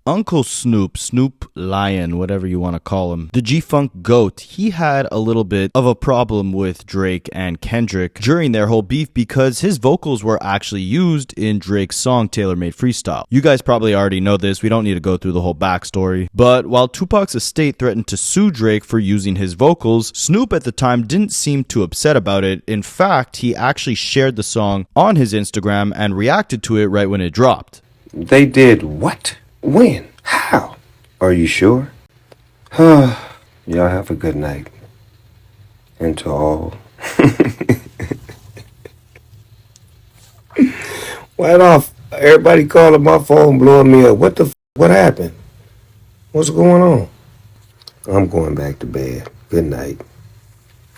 Uncle Snoop, Snoop Lion, whatever you want to call him, the G-Funk GOAT, he had a little bit of a problem with Drake and Kendrick during their whole beef because his vocals were actually used in Drake's song Tailor Made Freestyle. You guys probably already know this, we don't need to go through the whole backstory, but while Tupac's estate threatened to sue Drake for using his vocals, Snoop at the time didn't seem too upset about it. In fact, he actually shared the song on his Instagram and reacted to it right when it dropped. They did what? When? How? Are you sure? Y'all have a good night. And to all. Went off. Everybody calling my phone, blowing me up. What happened? What's going on? I'm going back to bed. Good night.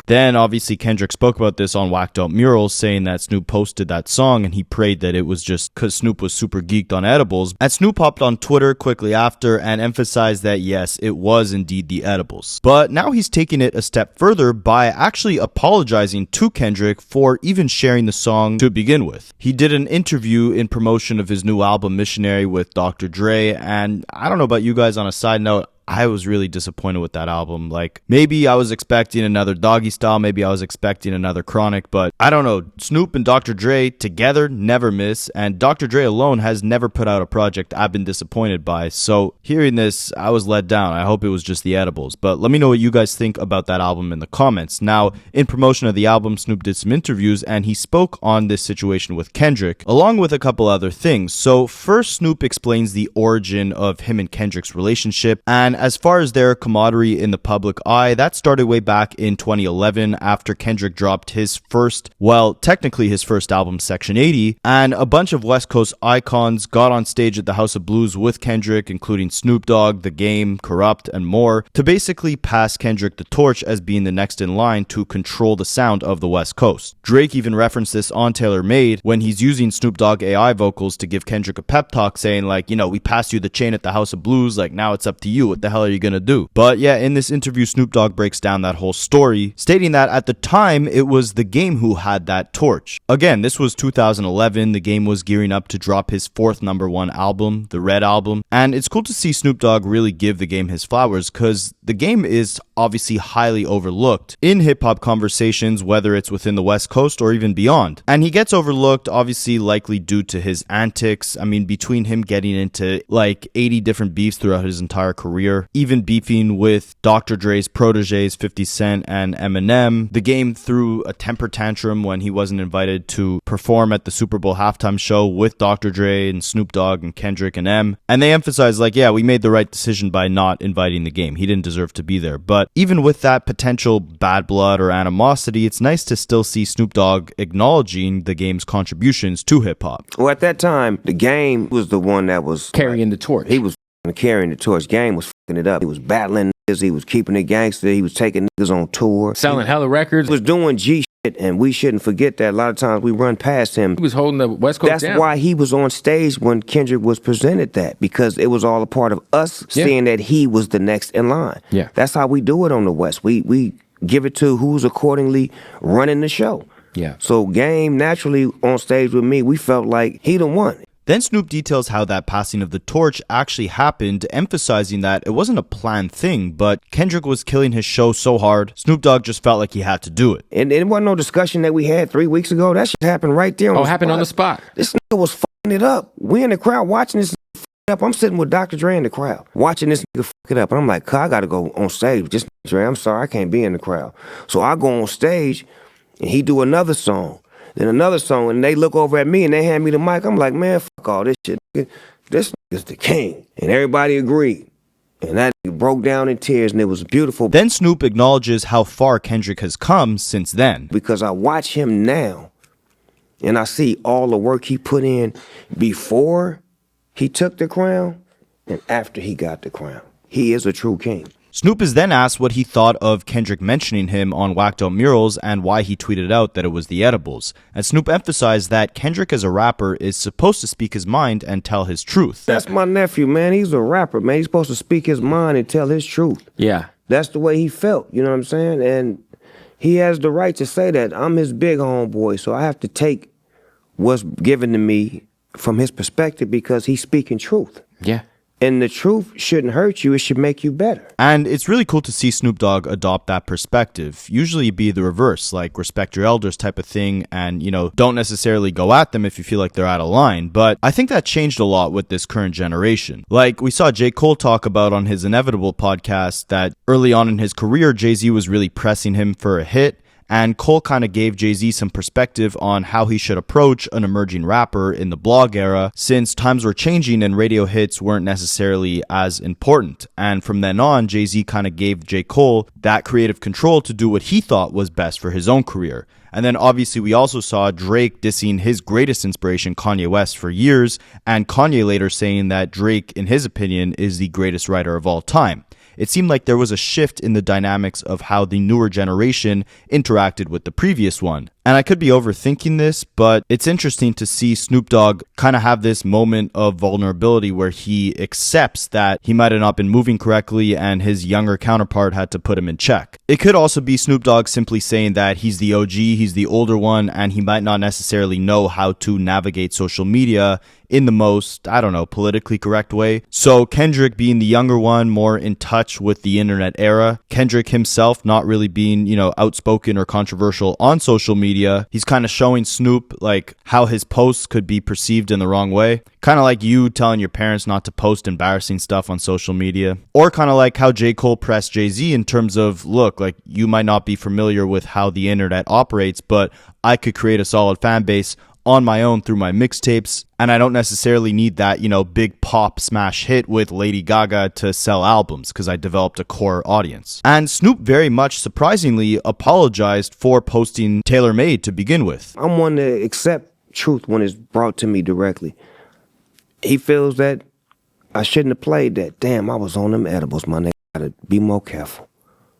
Then, obviously, Kendrick spoke about this on Whacked Out Murals, saying that Snoop posted that song and he prayed that it was just because Snoop was super geeked on edibles. And Snoop hopped on Twitter quickly after and emphasized that, yes, it was indeed the edibles. But now he's taking it a step further by actually apologizing to Kendrick for even sharing the song to begin with. He did an interview in promotion of his new album, Missionary, with Dr. Dre, and I don't know about you guys, on a side note, I was really disappointed with that album. Like, maybe I was expecting another Doggy Style, maybe I was expecting another Chronic, but I don't know. Snoop and Dr. Dre together never miss, and Dr. Dre alone has never put out a project I've been disappointed by. So hearing this, I was let down. I hope it was just the edibles, but let me know what you guys think about that album in the comments. Now, in promotion of the album, Snoop did some interviews and he spoke on this situation with Kendrick, along with a couple other things. So first, Snoop explains the origin of him and Kendrick's relationship, and as far as their camaraderie in the public eye, that started way back in 2011 after Kendrick dropped his first, well, technically his first album, Section 80, and a bunch of West Coast icons got on stage at the House of Blues with Kendrick, including Snoop Dogg, The Game, Corrupt, and more, to basically pass Kendrick the torch as being the next in line to control the sound of the West Coast. Drake even referenced this on Tailor Made when he's using Snoop Dogg AI vocals to give Kendrick a pep talk, saying like, you know, we passed you the chain at the House of Blues, like now it's up to you. What the hell are you gonna do? But yeah, in this interview, Snoop Dogg breaks down that whole story, stating that at the time it was The Game who had that torch. Again, this was 2011. The Game was gearing up to drop his fourth #1 album, the Red Album, and it's cool to see Snoop Dogg really give The Game his flowers, because The Game is obviously highly overlooked in hip-hop conversations, whether it's within the West Coast or even beyond. And he gets overlooked, obviously, likely due to his antics. I mean, between him getting into like 80 different beefs throughout his entire career, even beefing with Dr. Dre's proteges 50 Cent and Eminem, The Game threw a temper tantrum when he wasn't invited to perform at the Super Bowl halftime show with Dr. Dre and Snoop Dogg and Kendrick and M. And they emphasized like, yeah, we made the right decision by not inviting The Game. He didn't deserve to be there. But even with that potential bad blood or animosity, it's nice to still see Snoop Dogg acknowledging The Game's contributions to hip-hop. Well, at that time, The Game was the one that was carrying the torch. He was carrying the torch. Game was fucking it up. He was battling niggas. He was keeping it gangster. He was taking niggas on tour. Selling hella records. He was doing G shit, and we shouldn't forget that. A lot of times we run past him. He was holding the West Coast down. That's why he was on stage when Kendrick was presented that, because it was all a part of us seeing that he was the next in line. Yeah. That's how we do it on the West. We give it to who's accordingly running the show. Yeah. So Game, naturally on stage with me, we felt like he the one. Then Snoop details how that passing of the torch actually happened, emphasizing that it wasn't a planned thing, but Kendrick was killing his show so hard, Snoop Dogg just felt like he had to do it. And it wasn't no discussion that we had 3 weeks ago. That shit happened right there on the spot. Happened on the spot. This nigga was fucking it up. We in the crowd watching this nigga fuck it up. I'm sitting with Dr. Dre in the crowd, watching this nigga fuck it up. And I'm like, I gotta go on stage. Just Dre, I'm sorry, I can't be in the crowd. So I go on stage, and he do another song. Then another song, and they look over at me and they hand me the mic. I'm like, man, fuck all this shit. This is the king. And everybody agreed. And that broke down in tears, and it was beautiful. Then Snoop acknowledges how far Kendrick has come since then. Because I watch him now, and I see all the work he put in before he took the crown and after he got the crown. He is a true king. Snoop is then asked what he thought of Kendrick mentioning him on Whacked Out Murals and why he tweeted out that it was the edibles. And Snoop emphasized that Kendrick as a rapper is supposed to speak his mind and tell his truth. That's my nephew, man. He's a rapper, man. He's supposed to speak his mind and tell his truth. Yeah. That's the way he felt, you know what I'm saying? And he has the right to say that. I'm his big homeboy, so I have to take what's given to me from his perspective because he's speaking truth. Yeah. And the truth shouldn't hurt you. It should make you better. And it's really cool to see Snoop Dogg adopt that perspective. Usually it'd be the reverse, like respect your elders type of thing and, don't necessarily go at them if you feel like they're out of line. But I think that changed a lot with this current generation. Like we saw J. Cole talk about on his Inevitable podcast that early on in his career, Jay-Z was really pressing him for a hit. And Cole kind of gave Jay-Z some perspective on how he should approach an emerging rapper in the blog era, since times were changing and radio hits weren't necessarily as important. And from then on, Jay-Z kind of gave J. Cole that creative control to do what he thought was best for his own career. And then obviously we also saw Drake dissing his greatest inspiration, Kanye West, for years, and Kanye later saying that Drake, in his opinion, is the greatest writer of all time. It seemed like there was a shift in the dynamics of how the newer generation interacted with the previous one. And I could be overthinking this, but it's interesting to see Snoop Dogg kind of have this moment of vulnerability where he accepts that he might have not been moving correctly and his younger counterpart had to put him in check. It could also be Snoop Dogg simply saying that he's the OG, he's the older one, and he might not necessarily know how to navigate social media in the most, politically correct way. So Kendrick being the younger one, more in touch with the internet era. Kendrick himself not really being, outspoken or controversial on social media. He's kind of showing Snoop like how his posts could be perceived in the wrong way. Kind of like you telling your parents not to post embarrassing stuff on social media. Or kind of like how J. Cole pressed Jay-Z in terms of, look, like you might not be familiar with how the internet operates, but I could create a solid fan base on my own through my mixtapes, and I don't necessarily need that, big pop smash hit with Lady Gaga to sell albums because I developed a core audience. And Snoop very much surprisingly apologized for posting Tailor Made to begin with. I'm one to accept truth when it's brought to me directly. He feels that I shouldn't have played that. Damn, I was on them edibles, my nigga. Gotta be more careful.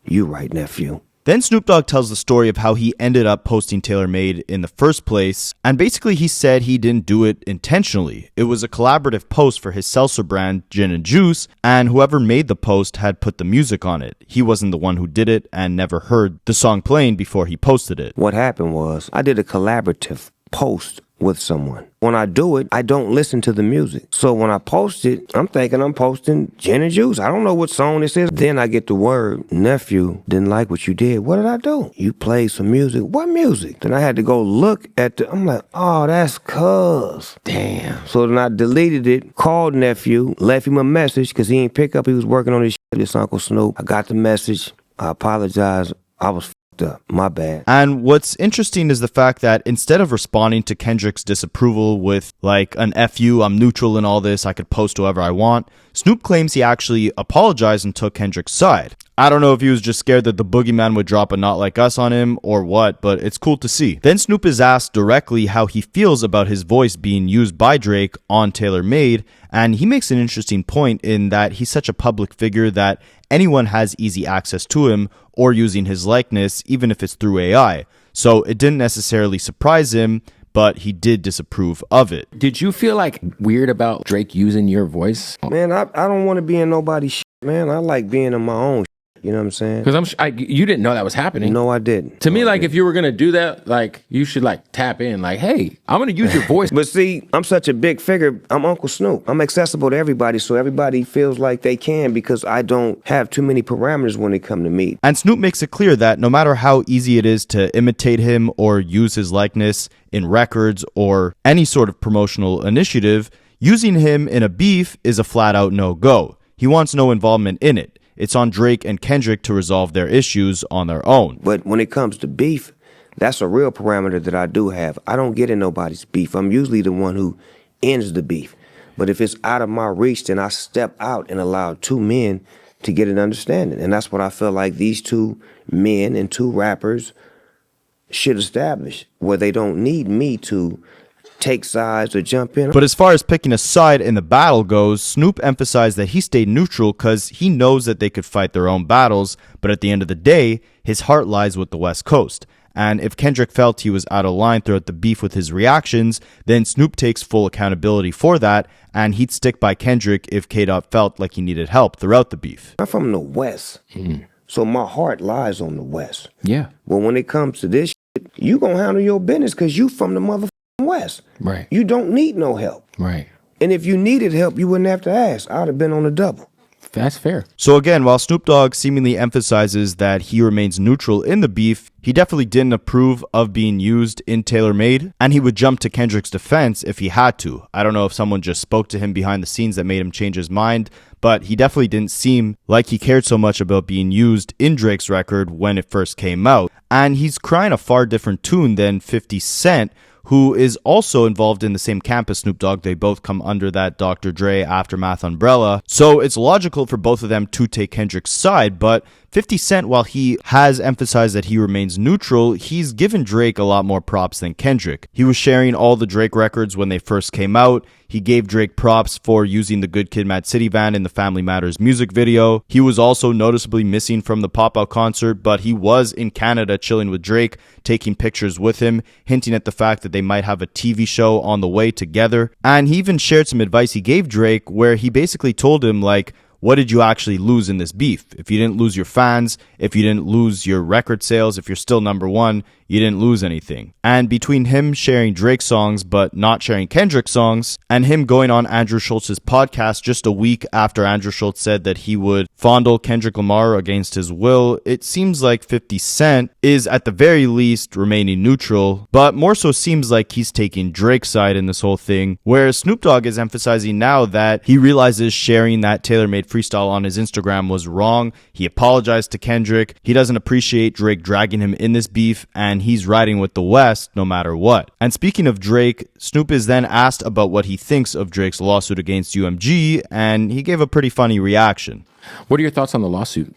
You right, nephew. Then Snoop Dogg tells the story of how he ended up posting Tailor Made in the first place, and basically he said he didn't do it intentionally. It was a collaborative post for his seltzer brand, Gin and Juice, and whoever made the post had put the music on it. He wasn't the one who did it and never heard the song playing before he posted it. What happened was I did a collaborative post with someone. When I do it, I don't listen to the music. So when I post it, I'm thinking I'm posting Gin and Juice. I don't know what song this is. Then I get the word, nephew, didn't like what you did. What did I do? You played some music. What music? Then I had to go look at I'm like, oh, that's cuz. Damn. So then I deleted it, called nephew, left him a message because he ain't pick up. He was working on his shit, this Uncle Snoop. I got the message. I apologize. I was up. My bad. And what's interesting is the fact that instead of responding to Kendrick's disapproval with like an F you, I'm neutral in all this, I could post whoever I want, Snoop claims he actually apologized and took Kendrick's side. I don't know if he was just scared that the boogeyman would drop a Not Like Us on him or what, but it's cool to see. Then Snoop is asked directly how he feels about his voice being used by Drake on Tailor Made, and he makes an interesting point in that he's such a public figure that anyone has easy access to him or using his likeness, even if it's through AI. So it didn't necessarily surprise him, but he did disapprove of it. Did you feel like weird about Drake using your voice? Man, I don't want to be in nobody's shit, man. I like being in my own shit. You know what I'm saying? Because you didn't know that was happening. No, I didn't. To me, like, if you were going to do that, like, you should, like, tap in. Like, hey, I'm going to use your voice. But see, I'm such a big figure. I'm Uncle Snoop. I'm accessible to everybody, so everybody feels like they can because I don't have too many parameters when they come to me. And Snoop makes it clear that no matter how easy it is to imitate him or use his likeness in records or any sort of promotional initiative, using him in a beef is a flat-out no-go. He wants no involvement in it. It's on Drake and Kendrick to resolve their issues on their own. But when it comes to beef, that's a real parameter that I do have. I don't get in nobody's beef. I'm usually the one who ends the beef. But if it's out of my reach, then I step out and allow two men to get an understanding. And that's what I feel like these two men and two rappers should establish, where they don't need me to take sides or jump in. But as far as picking a side in the battle goes, Snoop emphasized that he stayed neutral because he knows that they could fight their own battles, but at the end of the day, his heart lies with the West Coast. And if Kendrick felt he was out of line throughout the beef with his reactions, then Snoop takes full accountability for that, and he'd stick by Kendrick if K-Dot felt like he needed help throughout the beef. I'm from the West, so my heart lies on the West. Yeah. Well, when it comes to this shit, you gonna handle your business because you from the motherfucking West. Right. You don't need no help. Right. And if you needed help, you wouldn't have to ask. I would have been on the double. That's fair. So again, while Snoop Dogg seemingly emphasizes that he remains neutral in the beef, he definitely didn't approve of being used in Tailor Made, and he would jump to Kendrick's defense if he had to. I don't know if someone just spoke to him behind the scenes that made him change his mind, but he definitely didn't seem like he cared so much about being used in Drake's record when it first came out. And he's crying a far different tune than 50 Cent, who is also involved in the same camp as Snoop Dogg. They both come under that Dr. Dre Aftermath umbrella. So it's logical for both of them to take Kendrick's side, but 50 Cent, while he has emphasized that he remains neutral, he's given Drake a lot more props than Kendrick. He was sharing all the Drake records when they first came out. He gave Drake props for using the Good Kid, Mad City van in the Family Matters music video. He was also noticeably missing from the pop-out concert, but he was in Canada chilling with Drake, taking pictures with him, hinting at the fact that they might have a TV show on the way together. And he even shared some advice he gave Drake where he basically told him, like, what did you actually lose in this beef? If you didn't lose your fans, if you didn't lose your record sales, if you're still number one, you didn't lose anything. And between him sharing Drake songs but not sharing Kendrick songs, and him going on Andrew Schultz's podcast just a week after Andrew Schultz said that he would fondle Kendrick Lamar against his will, it seems like 50 Cent is at the very least remaining neutral, but more so seems like he's taking Drake's side in this whole thing, whereas Snoop Dogg is emphasizing now that he realizes sharing that tailor-made freestyle on his Instagram was wrong. He apologized to Kendrick. He doesn't appreciate Drake dragging him in this beef, and he's riding with the West no matter what. And speaking of Drake, Snoop is then asked about what he thinks of Drake's lawsuit against UMG, and he gave a pretty funny reaction. What are your thoughts on the lawsuit?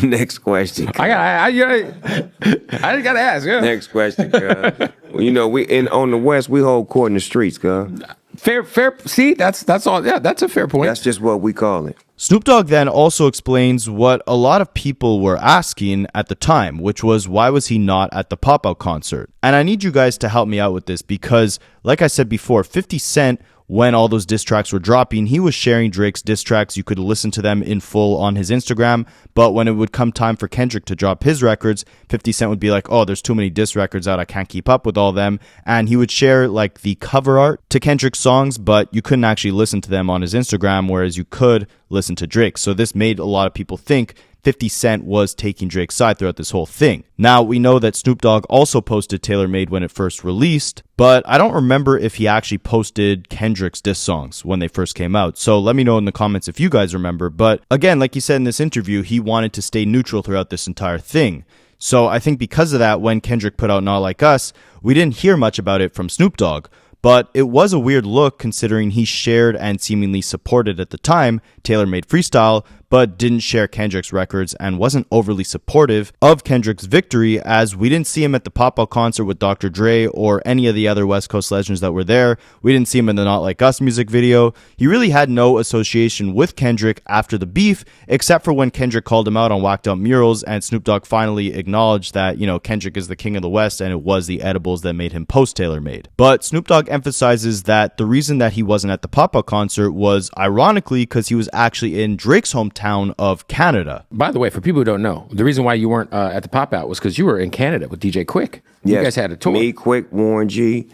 Next question. I just gotta ask. Yeah. Next question, cuz. Well, you know, on the West, we hold court in the streets, cuz. Fair. See, that's all. Yeah, that's a fair point. That's just what we call it. Snoop Dogg then also explains what a lot of people were asking at the time, which was, why was he not at the pop-out concert? And I need you guys to help me out with this because, like I said before, 50 Cent, when all those diss tracks were dropping, he was sharing Drake's diss tracks. You could listen to them in full on his Instagram, but when it would come time for Kendrick to drop his records, 50 Cent would be like, oh, there's too many diss records out, I can't keep up with all them, and he would share like the cover art to Kendrick's songs, but you couldn't actually listen to them on his Instagram, whereas you could listen to Drake. So this made a lot of people think 50 Cent was taking Drake's side throughout this whole thing. Now, we know that Snoop Dogg also posted Tailor Made when it first released, but I don't remember if he actually posted Kendrick's diss songs when they first came out. So let me know in the comments if you guys remember. But again, like he said in this interview, he wanted to stay neutral throughout this entire thing. So I think because of that, when Kendrick put out Not Like Us, we didn't hear much about it from Snoop Dogg. But it was a weird look considering he shared and seemingly supported at the time Tailor Made Freestyle, but didn't share Kendrick's records and wasn't overly supportive of Kendrick's victory, as we didn't see him at the pop-out concert with Dr. Dre or any of the other West Coast legends that were there. We didn't see him in the Not Like Us music video. He really had no association with Kendrick after the beef, except for when Kendrick called him out on Whacked Out Murals, and Snoop Dogg finally acknowledged that, you know, Kendrick is the king of the West and it was the edibles that made him post Tailor Made. But Snoop Dogg emphasizes that the reason that he wasn't at the pop-out concert was ironically because he was actually in Drake's hometown of Canada. By the way, for people who don't know, the reason why you weren't at the pop out was because you were in Canada with DJ Quick. You guys had a tour. Me, Quick, Warren G,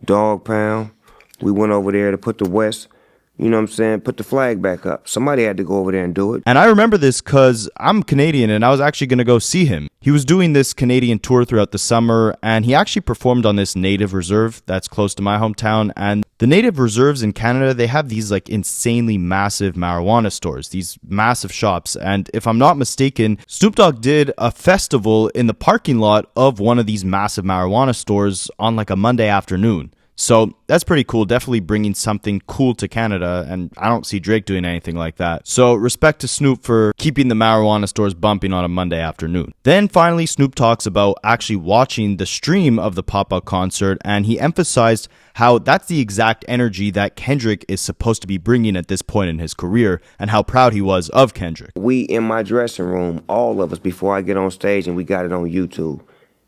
Dog Pound. We went over there to put the West, you know what I'm saying, put the flag back up. Somebody had to go over there and do it. And I remember this because I'm Canadian and I was actually going to go see him. He was doing this Canadian tour throughout the summer, and he actually performed on this native reserve that's close to my hometown. And the native reserves in Canada, they have these like insanely massive marijuana stores, these massive shops. And if I'm not mistaken, Snoop Dogg did a festival in the parking lot of one of these massive marijuana stores on like a Monday afternoon. So that's pretty cool, definitely bringing something cool to Canada, and I don't see Drake doing anything like that. So respect to Snoop for keeping the marijuana stores bumping on a Monday afternoon. Then finally, Snoop talks about actually watching the stream of the pop-out concert, and he emphasized how that's the exact energy that Kendrick is supposed to be bringing at this point in his career, and how proud he was of Kendrick. We in my dressing room, all of us, before I get on stage, and we got it on YouTube,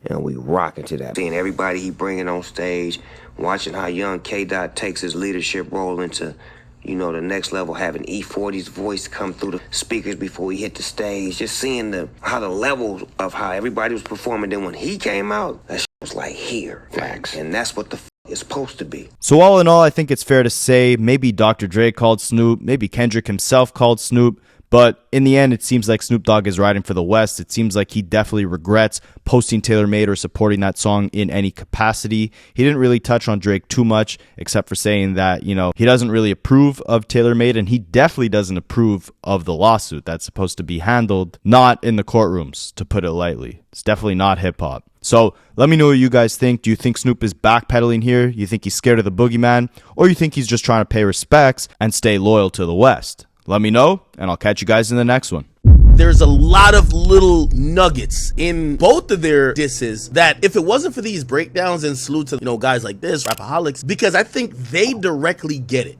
and we rocking to that. Seeing everybody he bringing on stage, watching how young K-Dot takes his leadership role into, you know, the next level, having E40's voice come through the speakers before he hit the stage, just seeing how the level of how everybody was performing. Then when he came out, that shit was like here. Facts. And that's what the It's supposed to be. So all in all, I think it's fair to say maybe Dr. Dre called Snoop, maybe Kendrick himself called Snoop, but in the end, it seems like Snoop Dogg is riding for the West. It seems like he definitely regrets posting Taylor Made or supporting that song in any capacity. He didn't really touch on Drake too much, except for saying that, you know, he doesn't really approve of Taylor Made, and he definitely doesn't approve of the lawsuit that's supposed to be handled not in the courtrooms, to put it lightly. It's definitely not hip hop. So let me know what you guys think. Do you think Snoop is backpedaling here? You think he's scared of the boogeyman? Or you think he's just trying to pay respects and stay loyal to the West? Let me know, and I'll catch you guys in the next one. There's a lot of little nuggets in both of their disses that if it wasn't for these breakdowns, and salute to, you know, guys like this, Rapaholics, because I think they directly get it.